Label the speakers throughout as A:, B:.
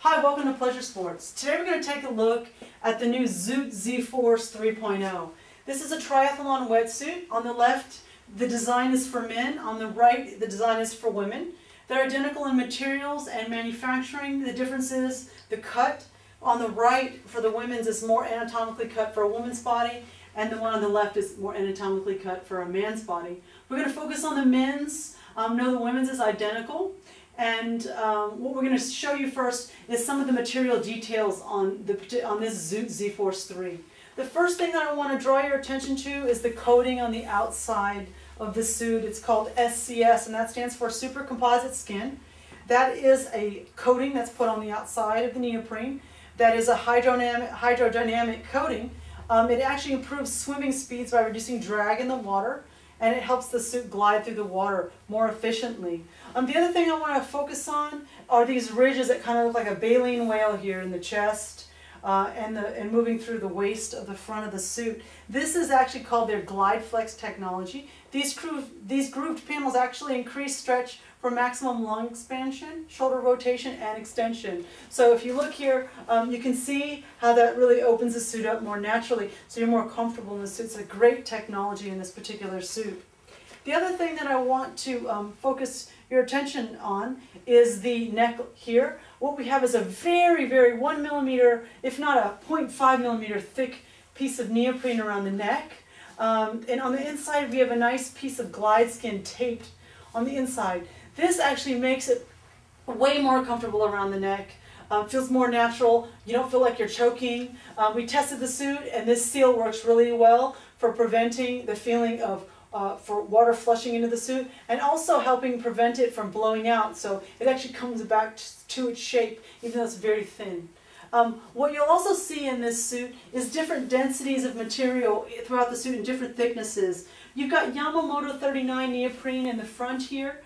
A: Hi, welcome to Pleasure Sports. Today we're going to take a look at the new Zoot ZForce 3.0. This is a triathlon wetsuit. On the left, the design is for men. On the right, the design is for women. They're identical in materials and manufacturing. The difference is the cut. On the right, for the women's, is more anatomically cut for a woman's body, and the one on the left is more anatomically cut for a man's body. We're going to focus on the men's. No, the women's is identical. And what we're going to show you first is some of the material details on this Zoot ZForce 3. The first thing that I want to draw your attention to is the coating on the outside of the suit. It's called SCS, and that stands for Super Composite Skin. That is a coating that's put on the outside of the neoprene. That is a hydrodynamic coating. It actually improves swimming speeds by reducing drag in the water, and it helps the suit glide through the water more efficiently. The other thing I want to focus on are these ridges that kind of look like a baleen whale here in the chest and moving through the waist of the front of the suit. This is actually called their Glide Flex technology. These grooved panels actually increase stretch for maximum lung expansion, shoulder rotation, and extension. So if you look here, you can see how that really opens the suit up more naturally, so you're more comfortable in the suit. It's a great technology in this particular suit. The other thing that I want to focus your attention on is the neck here. What we have is a very, very 1 millimeter, if not a 0.5 millimeter thick piece of neoprene around the neck. And on the inside we have a nice piece of glide skin taped on the inside. This actually makes it way more comfortable around the neck. Feels more natural. You don't feel like you're choking. We tested the suit, and this seal works really well for preventing the feeling of for water flushing into the suit, and also helping prevent it from blowing out. So it actually comes back to its shape, even though it's very thin. What you'll also see in this suit is different densities of material throughout the suit and different thicknesses. You've got Yamamoto 39 neoprene in the front here.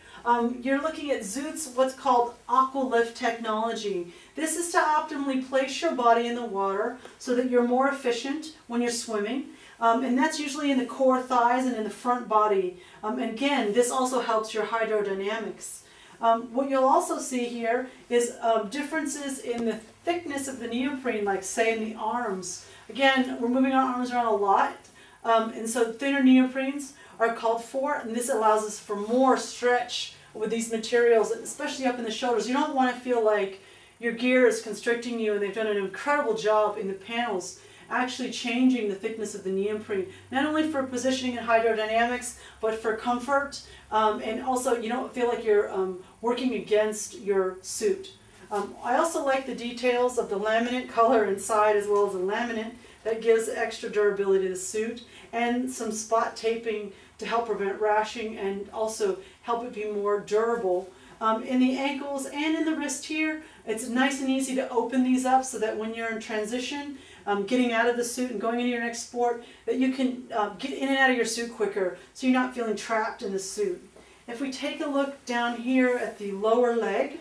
A: You're looking at Zoot's what's called AquaLift technology. This is to optimally place your body in the water so that you're more efficient when you're swimming. And that's usually in the core thighs and in the front body. And again, this also helps your hydrodynamics. What you'll also see here is differences in the thickness of the neoprene, like say in the arms. Again, we're moving our arms around a lot, and so thinner neoprenes are called for, and this allows us for more stretch with these materials, especially up in the shoulders. You don't want to feel like your gear is constricting you, and they've done an incredible job in the panels actually changing the thickness of the neoprene, not only for positioning and hydrodynamics, but for comfort, and also you don't feel like you're working against your suit. I also like the details of the laminate color inside, as well as the laminate that gives extra durability to the suit, and some spot taping to help prevent rashing and also help it be more durable. In the ankles and in the wrist here, it's nice and easy to open these up so that when you're in transition, getting out of the suit and going into your next sport, that you can get in and out of your suit quicker, so you're not feeling trapped in the suit. If we take a look down here at the lower leg,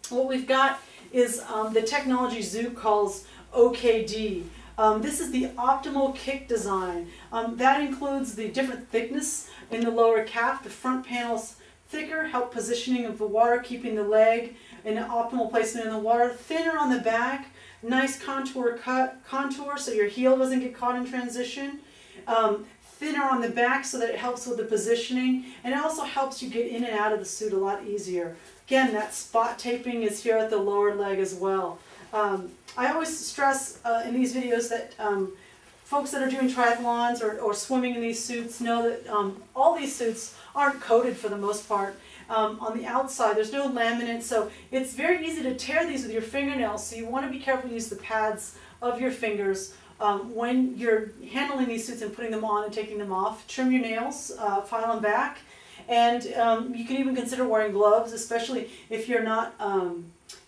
A: what we've got is the technology Zoot calls OKD. This is the optimal kick design. That includes the different thickness in the lower calf. The front panel's thicker, help positioning of the water, keeping the leg in an optimal placement in the water. Thinner on the back, nice contour so your heel doesn't get caught in transition. Thinner on the back so that it helps with the positioning, and it also helps you get in and out of the suit a lot easier. Again, that spot taping is here at the lower leg as well. I always stress in these videos that folks that are doing triathlons or swimming in these suits know that all these suits aren't coated for the most part. On the outside, there's no laminate, so it's very easy to tear these with your fingernails, so you want to be careful to use the pads of your fingers when you're handling these suits and putting them on and taking them off. Trim your nails, file them back, and you can even consider wearing gloves, especially if you're not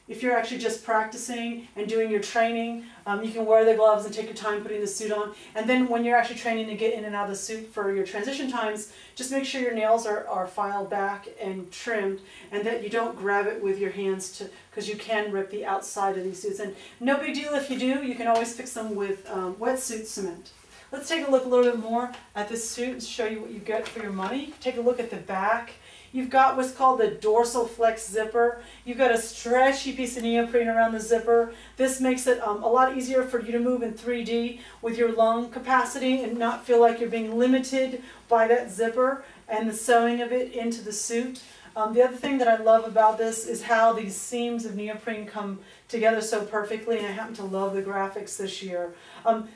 A: if you're actually just practicing and doing your training. You can wear the gloves and take your time putting the suit on. And then when you're actually training to get in and out of the suit for your transition times, just make sure your nails are filed back and trimmed, and that you don't grab it with your hands, because you can rip the outside of these suits. And no big deal if you do. You can always fix them with Wetsuit cement. Let's take a look a little bit more at this suit and show you what you get for your money. Take a look at the back. You've got what's called the dorsal flex zipper. You've got a stretchy piece of neoprene around the zipper. This makes it a lot easier for you to move in 3D with your lung capacity and not feel like you're being limited by that zipper and the sewing of it into the suit. The other thing that I love about this is how these seams of neoprene come together so perfectly, and I happen to love the graphics this year.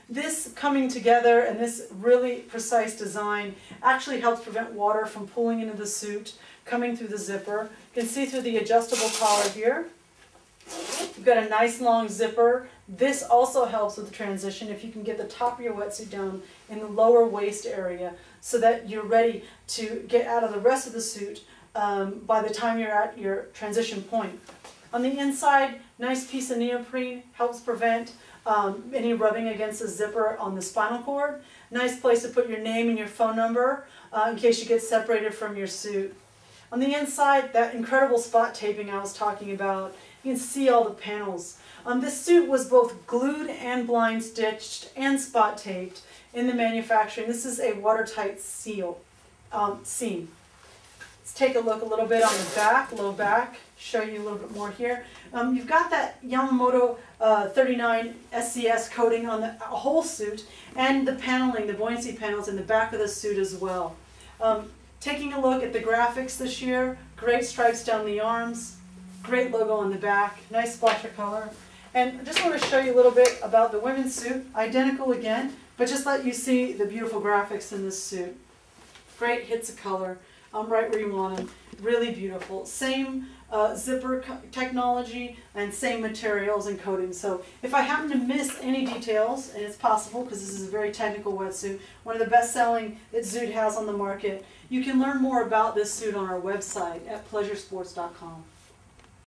A: This coming together and this really precise design actually helps prevent water from pooling into the suit, coming through the zipper. You can see through the adjustable collar here. You've got a nice long zipper. This also helps with the transition if you can get the top of your wetsuit down in the lower waist area so that you're ready to get out of the rest of the suit by the time you're at your transition point. On the inside, nice piece of neoprene, helps prevent any rubbing against the zipper on the spinal cord. Nice place to put your name and your phone number in case you get separated from your suit. On the inside, that incredible spot taping I was talking about, you can see all the panels. This suit was both glued and blind stitched and spot taped in the manufacturing. This is a watertight seal seam. Let's take a look a little bit on the back, low back, show you a little bit more here. You've got that Yamamoto 39 SCS coating on the whole suit and the paneling, the buoyancy panels in the back of the suit as well. Taking a look at the graphics this year, great stripes down the arms, great logo on the back, nice splash of color. And I just want to show you a little bit about the women's suit, identical again, but just let you see the beautiful graphics in this suit. Great hits of color. Right where you want them. Really beautiful. Same zipper technology and same materials and coatings. So if I happen to miss any details, and it's possible because this is a very technical wetsuit, one of the best selling that Zoot has on the market, you can learn more about this suit on our website at PleasureSports.com.